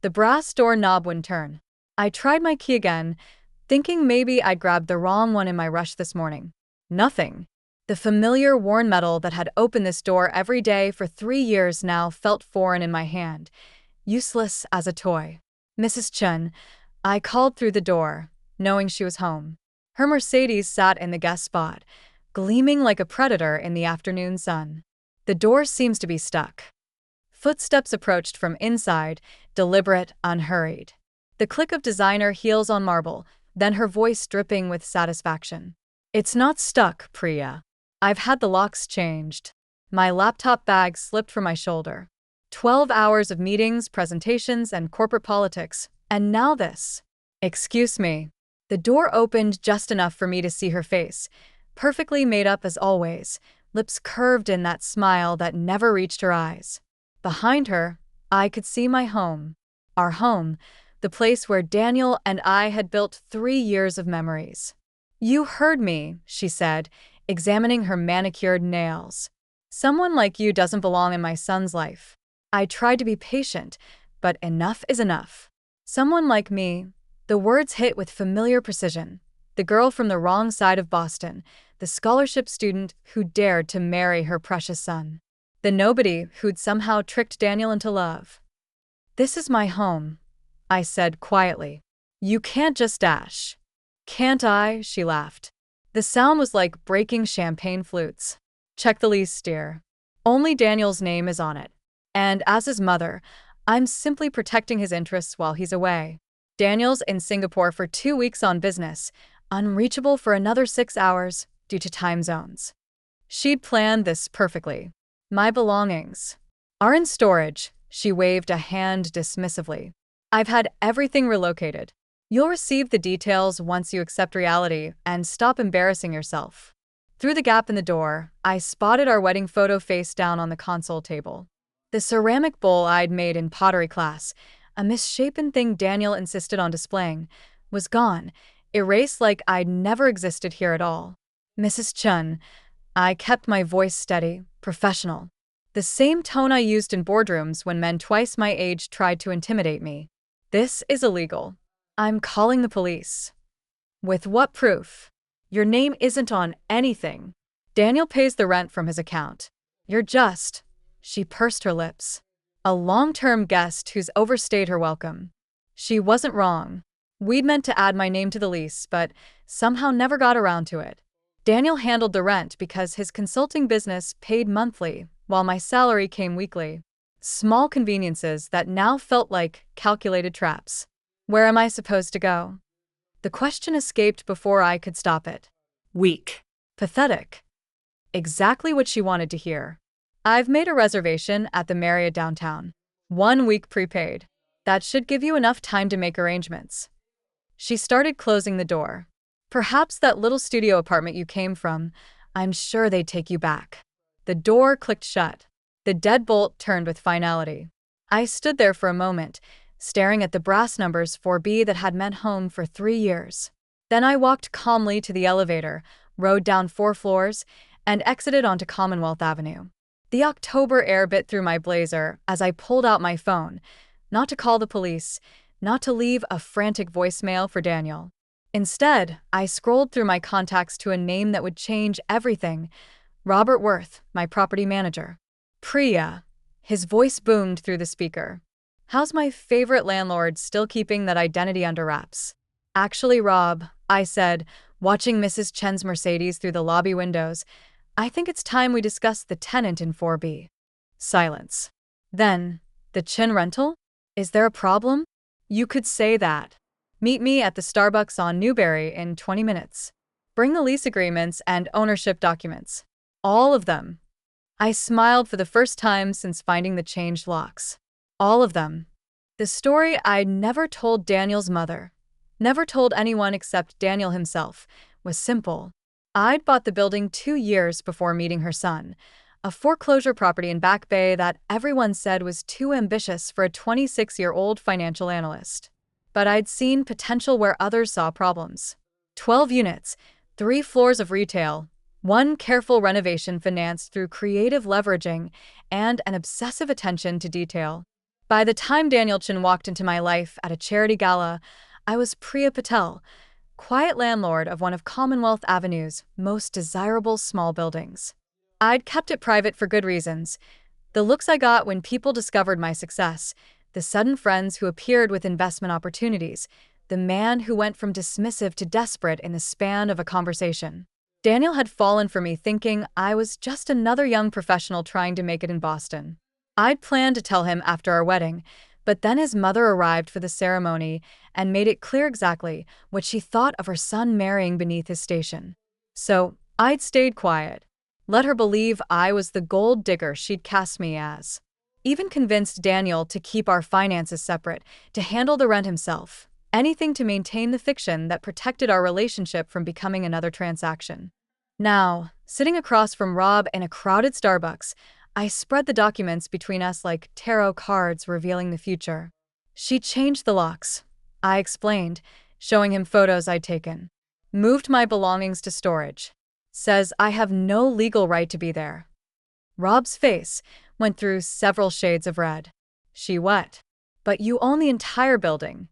The brass door knob wouldn't turn. I tried my key again, thinking maybe I'd grabbed the wrong one in my rush this morning. Nothing. The familiar worn metal that had opened this door every day for 3 years now felt foreign in my hand, useless as a toy. Mrs. Chun, I called through the door, knowing she was home. Her Mercedes sat in the guest spot, gleaming like a predator in the afternoon sun. The door seems to be stuck. Footsteps approached from inside, deliberate, unhurried. The click of designer heels on marble, then her voice dripping with satisfaction. It's not stuck, Priya. I've had the locks changed. My laptop bag slipped from my shoulder. 12 hours of meetings, presentations, and corporate politics, and now this. Excuse me. The door opened just enough for me to see her face, perfectly made up as always, lips curved in that smile that never reached her eyes. Behind her, I could see my home. Our home, the place where Daniel and I had built 3 years of memories. You heard me, she said, examining her manicured nails. Someone like you doesn't belong in my son's life. I tried to be patient, but enough is enough. Someone like me, the words hit with familiar precision. The girl from the wrong side of Boston, the scholarship student who dared to marry her precious son. The nobody who'd somehow tricked Daniel into love. This is my home, I said quietly. You can't just dash. Can't I? She laughed. The sound was like breaking champagne flutes. Check the lease, dear. Only Daniel's name is on it. And as his mother, I'm simply protecting his interests while he's away. Daniel's in Singapore for 2 weeks on business, unreachable for another 6 hours due to time zones. She'd planned this perfectly. My belongings are in storage, she waved a hand dismissively. I've had everything relocated. You'll receive the details once you accept reality and stop embarrassing yourself. Through the gap in the door, I spotted our wedding photo face down on the console table. The ceramic bowl I'd made in pottery class, a misshapen thing Daniel insisted on displaying, was gone, erased like I'd never existed here at all. Mrs. Chun, I kept my voice steady, professional. The same tone I used in boardrooms when men twice my age tried to intimidate me. This is illegal. I'm calling the police. With what proof? Your name isn't on anything. Daniel pays the rent from his account. You're just, she pursed her lips, a long-term guest who's overstayed her welcome. She wasn't wrong. We'd meant to add my name to the lease, but somehow never got around to it. Daniel handled the rent because his consulting business paid monthly, while my salary came weekly. Small conveniences that now felt like calculated traps. Where am I supposed to go? The question escaped before I could stop it. Weak. Pathetic. Exactly what she wanted to hear. I've made a reservation at the Marriott downtown. 1 week prepaid. That should give you enough time to make arrangements. She started closing the door. Perhaps that little studio apartment you came from, I'm sure they'd take you back. The door clicked shut. The deadbolt turned with finality. I stood there for a moment, staring at the brass numbers 4B that had meant home for 3 years. Then I walked calmly to the elevator, rode down 4 floors, and exited onto Commonwealth Avenue. The October air bit through my blazer as I pulled out my phone, not to call the police, not to leave a frantic voicemail for Daniel. Instead, I scrolled through my contacts to a name that would change everything. Robert Worth, my property manager. Priya. His voice boomed through the speaker. How's my favorite landlord still keeping that identity under wraps? Actually, Rob, I said, watching Mrs. Chen's Mercedes through the lobby windows, I think it's time we discuss the tenant in 4B. Silence. Then, the Chen rental? Is there a problem? You could say that. Meet me at the Starbucks on Newberry in 20 minutes. Bring the lease agreements and ownership documents. All of them. I smiled for the first time since finding the changed locks. All of them. The story I'd never told Daniel's mother, never told anyone except Daniel himself, was simple. I'd bought the building 2 years before meeting her son, a foreclosure property in Back Bay that everyone said was too ambitious for a 26-year-old financial analyst. But I'd seen potential where others saw problems. 12 units, 3 floors of retail, 1 careful renovation financed through creative leveraging, and an obsessive attention to detail. By the time Daniel Chin walked into my life at a charity gala, I was Priya Patel, quiet landlord of one of Commonwealth Avenue's most desirable small buildings. I'd kept it private for good reasons. The looks I got when people discovered my success, the sudden friends who appeared with investment opportunities, the man who went from dismissive to desperate in the span of a conversation. Daniel had fallen for me thinking I was just another young professional trying to make it in Boston. I'd planned to tell him after our wedding, but then his mother arrived for the ceremony and made it clear exactly what she thought of her son marrying beneath his station. So I'd stayed quiet, let her believe I was the gold digger she'd cast me as. Even convinced Daniel to keep our finances separate, to handle the rent himself. Anything to maintain the fiction that protected our relationship from becoming another transaction. Now, sitting across from Rob in a crowded Starbucks, I spread the documents between us like tarot cards revealing the future. She changed the locks, I explained, showing him photos I'd taken. Moved my belongings to storage. Says I have no legal right to be there. Rob's face went through several shades of red. She what? But you own the entire building.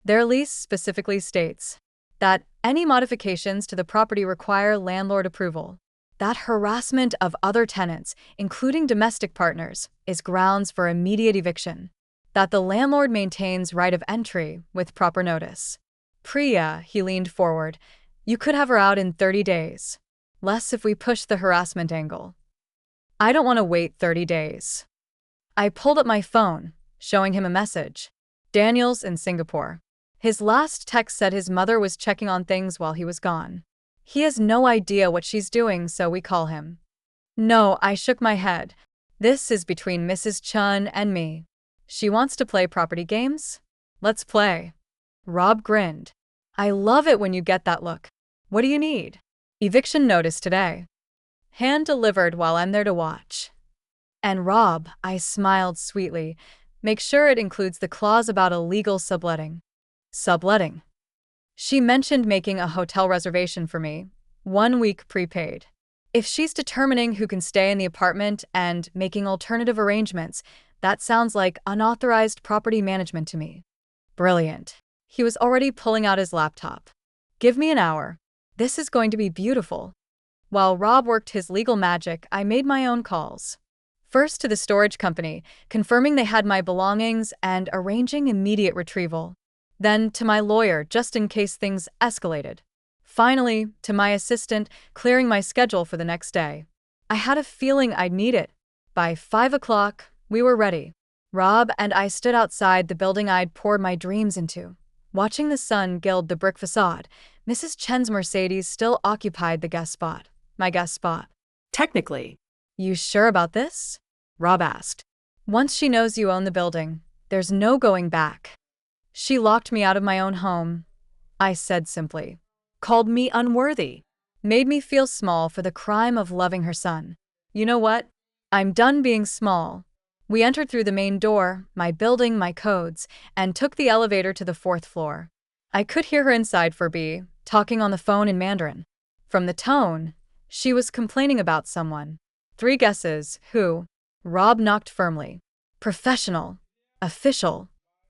Their lease specifically states that any modifications to the property require landlord approval. That harassment of other tenants, including domestic partners, is grounds for immediate eviction. That the landlord maintains right of entry with proper notice. Priya, he leaned forward, you could have her out in 30 days. Less if we push the harassment angle. I don't want to wait 30 days. I pulled up my phone, showing him a message. Daniel's in Singapore. His last text said his mother was checking on things while he was gone. He has no idea what she's doing, so we call him. No, I shook my head. This is between Mrs. Chun and me. She wants to play property games? Let's play. Rob grinned. I love it when you get that look. What do you need? Eviction notice today. Hand delivered while I'm there to watch. And Rob, I smiled sweetly, make sure it includes the clause about illegal subletting. Subletting. She mentioned making a hotel reservation for me, 1 week prepaid. If she's determining who can stay in the apartment and making alternative arrangements, that sounds like unauthorized property management to me. Brilliant. He was already pulling out his laptop. Give me an hour. This is going to be beautiful. While Rob worked his legal magic, I made my own calls. First to the storage company, confirming they had my belongings and arranging immediate retrieval. Then to my lawyer, just in case things escalated. Finally, to my assistant, clearing my schedule for the next day. I had a feeling I'd need it. By 5 o'clock, we were ready. Rob and I stood outside the building I'd poured my dreams into. Watching the sun gild the brick facade, Mrs. Chen's Mercedes still occupied the guest spot. My guest spot. Technically. You sure about this? Rob asked. Once she knows you own the building, there's no going back. She locked me out of my own home, I said simply. Called me unworthy. Made me feel small for the crime of loving her son. You know what? I'm done being small. We entered through the main door, my building, my codes, and took the elevator to the 4th floor. I could hear her inside for B, talking on the phone in Mandarin. From the tone, she was complaining about someone. 3 guesses, who? Rob knocked firmly. Professional. Official.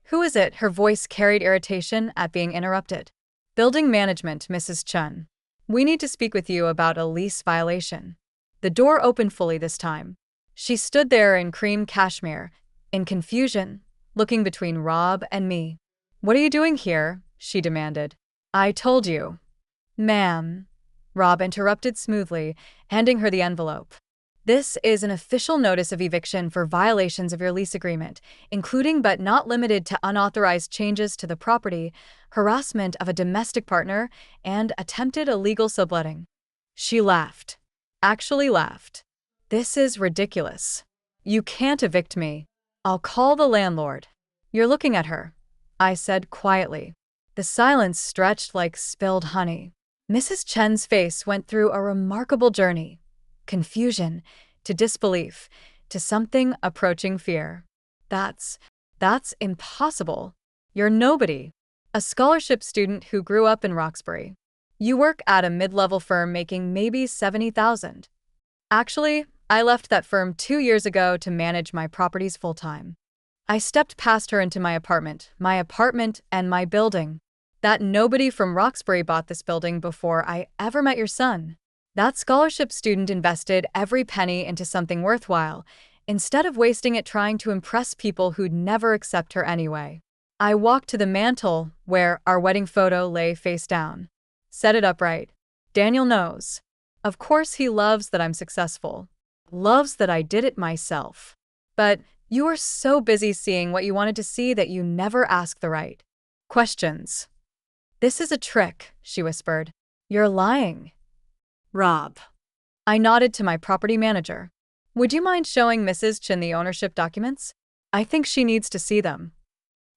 Who is it? Her voice carried irritation at being interrupted. Building management, Mrs. Chun. We need to speak with you about a lease violation. The door opened fully this time. She stood there in cream cashmere, in confusion, looking between Rob and me. What are you doing here? She demanded. I told you. Ma'am. Rob interrupted smoothly, handing her the envelope. This is an official notice of eviction for violations of your lease agreement, including but not limited to unauthorized changes to the property, harassment of a domestic partner, and attempted illegal subletting. She laughed. Actually laughed. This is ridiculous. You can't evict me. I'll call the landlord. You're looking at her, I said quietly. The silence stretched like spilled honey. Mrs. Chen's face went through a remarkable journey. Confusion, to disbelief, to something approaching fear. That's impossible. You're nobody. A scholarship student who grew up in Roxbury. You work at a mid-level firm making maybe $70,000. Actually, I left that firm 2 years ago to manage my properties full-time. I stepped past her into my apartment and my building. That nobody from Roxbury bought this building before I ever met your son. That scholarship student invested every penny into something worthwhile, instead of wasting it trying to impress people who'd never accept her anyway. I walked to the mantel where our wedding photo lay face down. Set it upright. Daniel knows. Of course he loves that I'm successful. Loves that I did it myself. But you were so busy seeing what you wanted to see that you never asked the right questions. This is a trick, she whispered. You're lying. Rob. I nodded to my property manager. Would you mind showing Mrs. Chin the ownership documents? I think she needs to see them.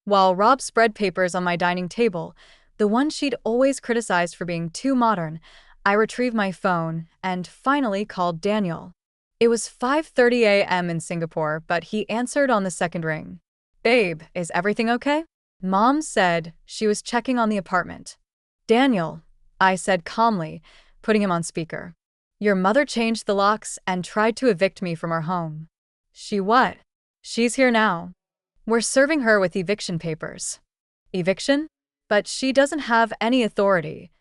While Rob spread papers on my dining table, the one she'd always criticized for being too modern, I retrieved my phone and finally called Daniel. It was 5:30 a.m. in Singapore, but he answered on the second ring. Babe, is everything okay? Mom said she was checking on the apartment. Daniel, I said calmly, putting him on speaker. Your mother changed the locks and tried to evict me from our home. She what? She's here now. We're serving her with eviction papers. Eviction? But she doesn't have any authority.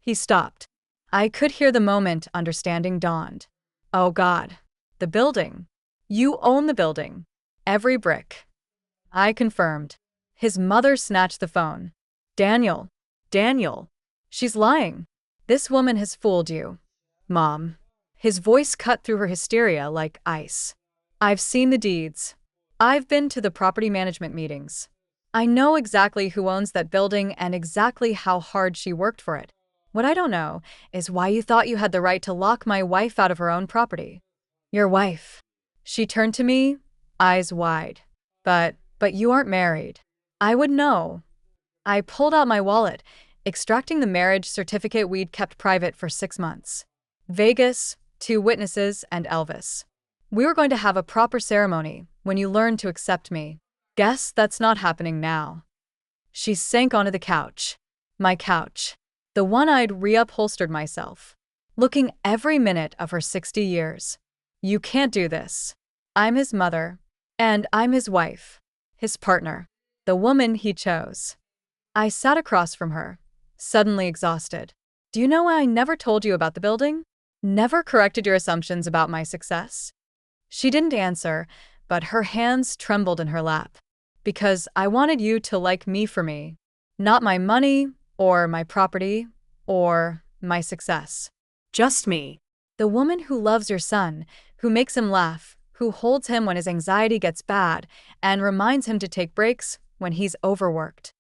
He stopped. I could hear the moment understanding dawned. Oh God. The building. You own the building. Every brick. I confirmed. His mother snatched the phone. Daniel. Daniel. She's lying. This woman has fooled you. Mom. His voice cut through her hysteria like ice. I've seen the deeds. I've been to the property management meetings. I know exactly who owns that building and exactly how hard she worked for it. What I don't know is why you thought you had the right to lock my wife out of her own property. Your wife. She turned to me, eyes wide. But you aren't married. I would know. I pulled out my wallet, extracting the marriage certificate we'd kept private for 6 months. Vegas, 2 witnesses, and Elvis. We were going to have a proper ceremony when you learned to accept me. Guess that's not happening now. She sank onto the couch. My couch. The one I'd reupholstered myself. Looking every minute of her 60 years. You can't do this. I'm his mother. And I'm his wife. His partner. The woman he chose. I sat across from her, suddenly exhausted. Do you know why I never told you about the building? Never corrected your assumptions about my success? She didn't answer, but her hands trembled in her lap. Because I wanted you to like me for me. Not my money, or my property, or my success. Just me. The woman who loves your son, who makes him laugh, who holds him when his anxiety gets bad, and reminds him to take breaks when he's overworked.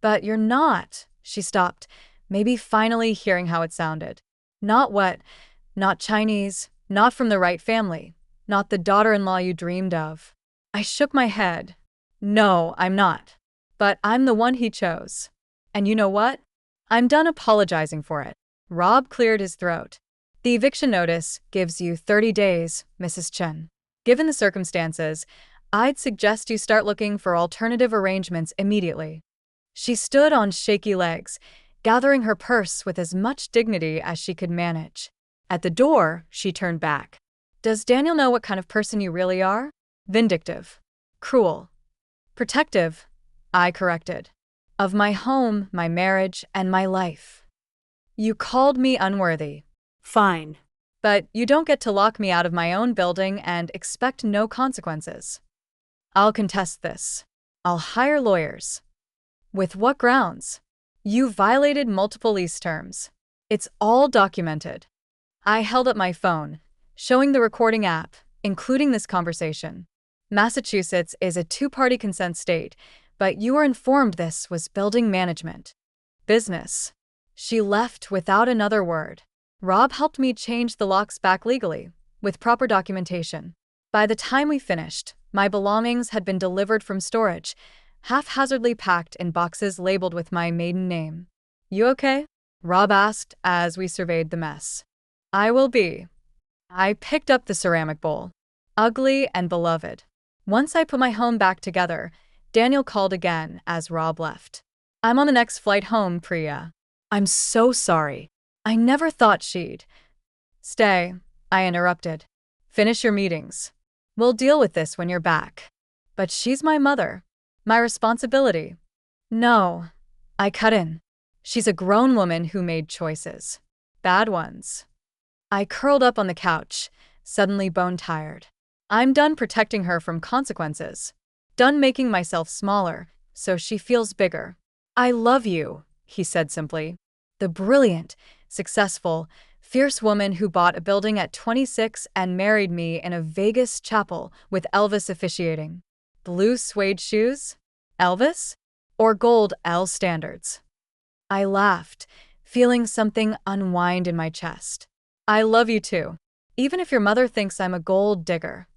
But you're not, she stopped, maybe finally hearing how it sounded. Not what? Not Chinese, not from the right family, not the daughter-in-law you dreamed of. I shook my head. No, I'm not. But I'm the one he chose. And you know what? I'm done apologizing for it. Rob cleared his throat. The eviction notice gives you 30 days, Mrs. Chen. Given the circumstances, I'd suggest you start looking for alternative arrangements immediately. She stood on shaky legs, gathering her purse with as much dignity as she could manage. At the door, she turned back. Does Daniel know what kind of person you really are? Vindictive. Cruel. Protective, I corrected. Of my home, my marriage, and my life. You called me unworthy. Fine. But you don't get to lock me out of my own building and expect no consequences. I'll contest this. I'll hire lawyers. With what grounds? You violated multiple lease terms. It's all documented. I held up my phone, showing the recording app, including this conversation. Massachusetts is a 2-party consent state, but you were informed this was building management. Business. She left without another word. Rob helped me change the locks back legally, with proper documentation. By the time we finished, my belongings had been delivered from storage, haphazardly packed in boxes labeled with my maiden name. You okay? Rob asked as we surveyed the mess. I will be. I picked up the ceramic bowl. Ugly and beloved. Once I put my home back together, Daniel called again as Rob left. I'm on the next flight home, Priya. I'm so sorry. I never thought she'd. Stay, I interrupted. Finish your meetings. We'll deal with this when you're back. But she's my mother. My responsibility. No. I cut in. She's a grown woman who made choices. Bad ones. I curled up on the couch, suddenly bone-tired. I'm done protecting her from consequences. Done making myself smaller, so she feels bigger. I love you, he said simply. The brilliant, successful, fierce woman who bought a building at 26 and married me in a Vegas chapel with Elvis officiating. Blue suede shoes? Elvis? Or gold L standards? I laughed, feeling something unwind in my chest. I love you too. Even if your mother thinks I'm a gold digger.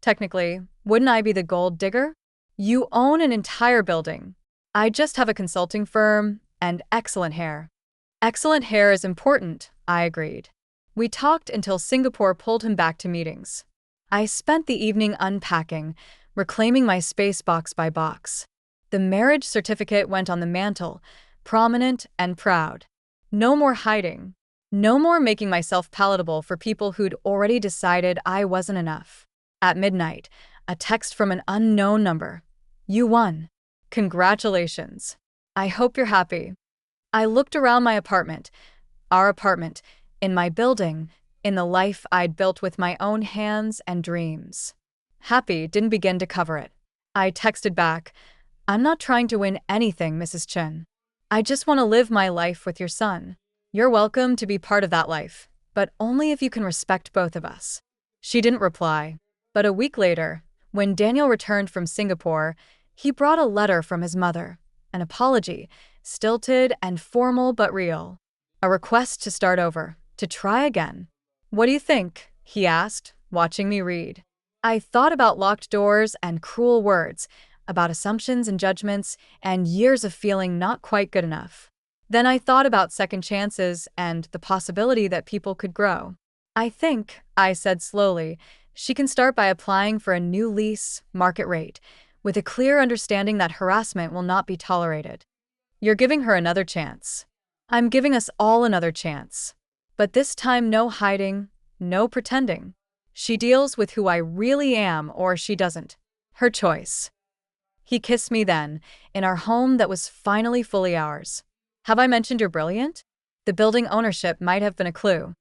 Technically, wouldn't I be the gold digger? You own an entire building. I just have a consulting firm and excellent hair. Excellent hair is important, I agreed. We talked until Singapore pulled him back to meetings. I spent the evening unpacking, reclaiming my space box by box. The marriage certificate went on the mantel, prominent and proud. No more hiding. No more making myself palatable for people who'd already decided I wasn't enough. At midnight, a text from an unknown number. You won. Congratulations. I hope you're happy. I looked around my apartment, our apartment, in my building, in the life I'd built with my own hands and dreams. Happy didn't begin to cover it. I texted back, I'm not trying to win anything, Mrs. Chen. I just want to live my life with your son. You're welcome to be part of that life, but only if you can respect both of us. She didn't reply, but a week later, when Daniel returned from Singapore, he brought a letter from his mother, an apology, stilted and formal but real. A request to start over, to try again. What do you think? He asked, watching me read. I thought about locked doors and cruel words, about assumptions and judgments, and years of feeling not quite good enough. Then I thought about second chances and the possibility that people could grow. I think, I said slowly, she can start by applying for a new lease, market rate, with a clear understanding that harassment will not be tolerated. You're giving her another chance. I'm giving us all another chance. But this time no hiding, no pretending. She deals with who I really am or she doesn't. Her choice. He kissed me then, in our home that was finally fully ours. Have I mentioned you're brilliant? The building ownership might have been a clue.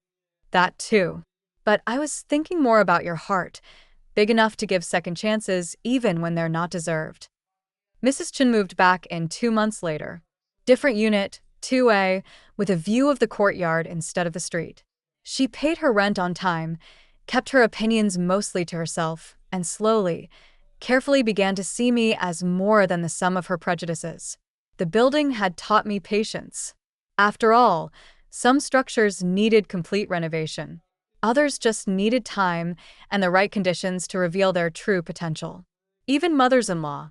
That too. But I was thinking more about your heart, big enough to give second chances even when they're not deserved. Mrs. Chen moved back in 2 months later. Different unit, 2A, with a view of the courtyard instead of the street. She paid her rent on time, kept her opinions mostly to herself, and slowly, carefully began to see me as more than the sum of her prejudices. The building had taught me patience. After all, some structures needed complete renovation. Others just needed time and the right conditions to reveal their true potential. Even mothers-in-law,